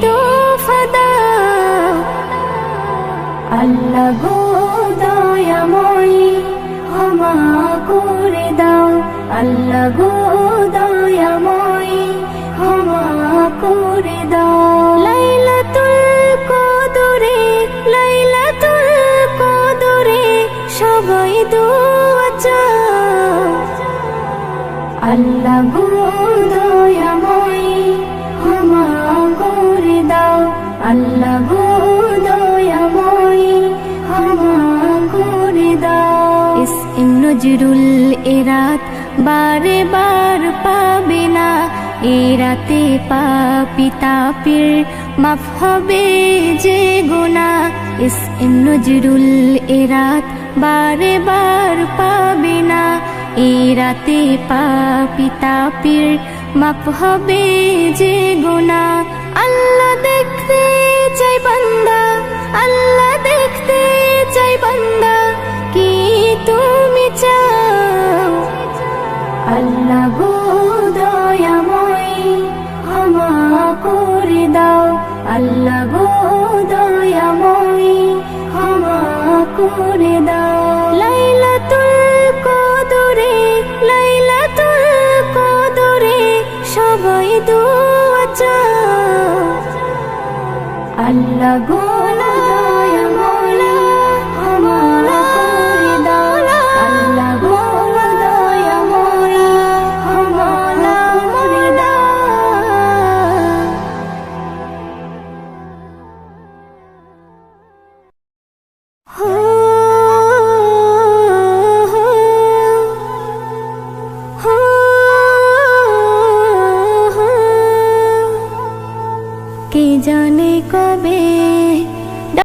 তো ফাদা। আল্লাহ গো দয়াময়ী ক্ষমা করে দাও, আল্লাহ গো দয়াময়ী ক্ষমা করে দাও। লাইলাতুল কদরে, লাইলাতুল কদরে সবাই দোয়া চাও। আল্লাহ গো দয়াময়ী ক্ষমা করে দাও, আল্লাহ গো দয়াময়ী ক্ষমা করে দাও। ইসম নজরুল এরাত বারে বার পাবে না, এ রাতে পাপী তাপির মাফ হবে যে গুনাহ। ইসম নজরুল এরাত বারে বার পাবে না, এ রাতে পাপী তাপির মাফ হবে যে গুনাহ। আল্লাহ দেখতে চাই বান্দা, আল্লাহ দেখতে চাই বান্দা, কি তুমি চাও। আল্লাহ গো দয়াময়ী ক্ষমা করে দাও, আল্লাহ গো দয়াময়ী ক্ষমা করে দাও। লাইলাতুল কদরে, লাইলাতুল কদরে সবাই দোয়া চাও। আল্লাহ গো দয়াময়ী ক্ষমা করে দাও, আল্লাহ গো দয়াময়ী ক্ষমা করে দাও। কে জানে কবে